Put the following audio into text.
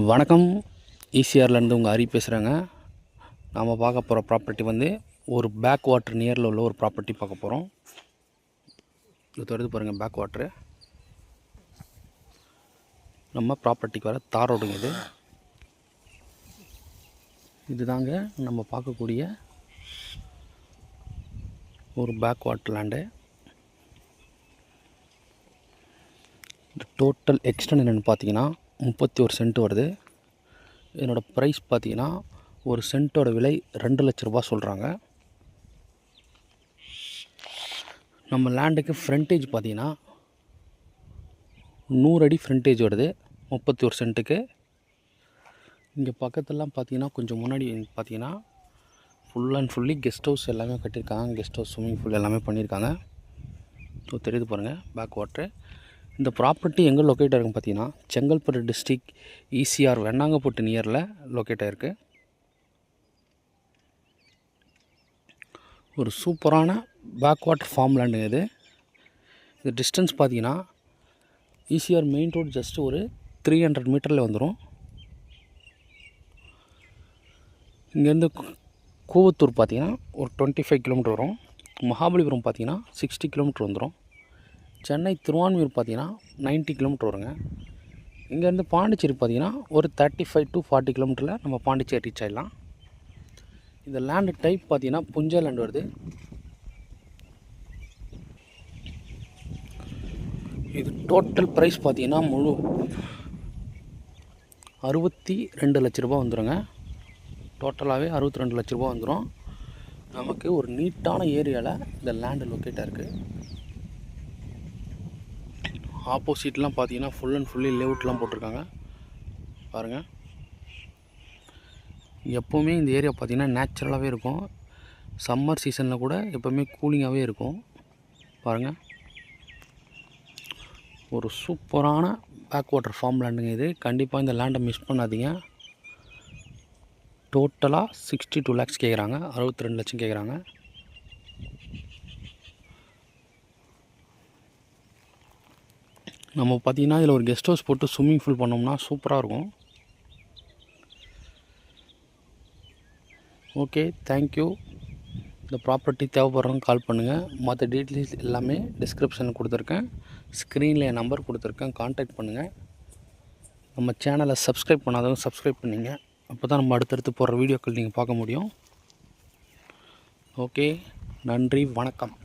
வணக்கம். ஈசிஆர்லேருந்து உங்கள் ஹரி பேசுகிறேங்க. நாம் பார்க்க போகிற ப்ராப்பர்ட்டி வந்து ஒரு பேக் வாட்டர் நியரில் உள்ள ஒரு ப்ராப்பர்ட்டி பார்க்க போகிறோம். இது தொடர்ந்து பாருங்கள், பேக் வாட்ரு. நம்ம ப்ராப்பர்ட்டிக்கு வர தார் ரோடுங்க இது. இதுதாங்க நம்ம பார்க்கக்கூடிய ஒரு back water land. Total extent என்னென்னு பார்த்தீங்கன்னா 31 சென்ட் வருது. என்னோடய ப்ரைஸ் பார்த்தீங்கன்னா ஒரு சென்ட்டோட விலை 2 லட்ச ரூபா சொல்கிறாங்க. நம்ம லேண்டுக்கு ஃப்ரண்டேஜ் பார்த்தீங்கன்னா 100 அடி ஃப்ரண்டேஜ் வருது 31 சென்ட்டுக்கு. இங்கே பக்கத்துலலாம் பார்த்தீங்கன்னா கொஞ்சம் முன்னாடி பார்த்தீங்கன்னா full and fully guest house எல்லாமே கட்டியிருக்காங்க. கெஸ்ட் ஹவுஸ், ஸ்விம்மிங் பூல் எல்லாமே பண்ணியிருக்காங்க. ஸோ தெரியுது பாருங்கள் பேக் வாட்ரு. இந்த ப்ராப்பர்ட்டி எங்கே லொக்கேட் ஆகிருக்குன்னு பார்த்தீங்கன்னா செங்கல்பட்டு டிஸ்ட்ரிக் ஈசிஆர் வெண்ணாங்கப்பட்டு நியரில் லொக்கேட் ஆகிருக்கு. ஒரு சூப்பரான பேக் வாட்டர் ஃபார்ம் லேண்டுங்க இது. இது டிஸ்டன்ஸ் பார்த்தீங்கன்னா ஈசிஆர் மெயின் ரோடு ஜஸ்ட் ஒரு 300 மீட்டரில் வந்துடும். இங்கேருந்து கூவத்தூர் பார்த்தீங்கன்னா ஒரு 25 கிலோமீட்டர் வரும். மகாபலிபுரம் பார்த்தீங்கன்னா 60 கிலோமீட்டர் வந்துடும். சென்னை திருவான்மியூர் பார்த்தீங்கன்னா 90 கிலோமீட்டர் வருங்க. இங்கேருந்து பாண்டிச்சேரி பார்த்தீங்கன்னா ஒரு 35 to 40 கிலோமீட்டரில் நம்ம பாண்டிச்சேரி ரீச் ஆகிடலாம். இந்த லேண்டு டைப் பார்த்தீங்கன்னா புஞ்சா லேண்ட் வருது. இது டோட்டல் ப்ரைஸ் பார்த்தீங்கன்னா 62 லட்ச ரூபா வந்துடுங்க. டோட்டலாகவே 62 லட்ச ரூபா வந்துடும். நமக்கு ஒரு நீட்டான ஏரியாவில் இந்த லேண்டு லொக்கேட்டாக இருக்குது. ஆப்போசிட்லாம் பார்த்தீங்கன்னா ஃபுல் அண்ட் ஃபுல்லி லேஅவுட்லாம் போட்டிருக்காங்க பாருங்கள். எப்போவுமே இந்த ஏரியா பார்த்திங்கன்னா நேச்சுரலாகவே இருக்கும். சம்மர் சீசனில் கூட எப்போவுமே கூலிங்காகவே இருக்கும் பாருங்கள். ஒரு சூப்பரான பேக் வாட்டர் ஃபார்ம் லேண்டுங்க இது. கண்டிப்பாக இந்த லேண்டை மிஸ் பண்ணாதீங்க. டோட்டலாக 62 lakhs கேட்குறாங்க. 62 லட்சம் கேட்குறாங்க. நம்ம பார்த்திங்கன்னா இதில் ஒரு கெஸ்ட் ஹவுஸ் போட்டு ஸ்விம்மிங் பூல் பண்ணோம்னா சூப்பராக இருக்கும். Okay, thank you. இந்த ப்ராப்பர்ட்டி தேவைப்படுறவங்க கால் பண்ணுங்கள். மற்ற டீட்டெயில்ஸ் எல்லாமே டிஸ்கிரிப்ஷனில் கொடுத்துருக்கேன். ஸ்க்ரீனில் என் நம்பர் கொடுத்துருக்கேன், கான்டாக்ட் பண்ணுங்கள். நம்ம சேனலை சப்ஸ்கிரைப் பண்ணாதவங்க சப்ஸ்கிரைப் பண்ணிங்க. அப்போ தான் நம்ம அடுத்தடுத்து போடுற வீடியோக்கள் நீங்கள் பார்க்க முடியும். ஓகே, நன்றி, வணக்கம்.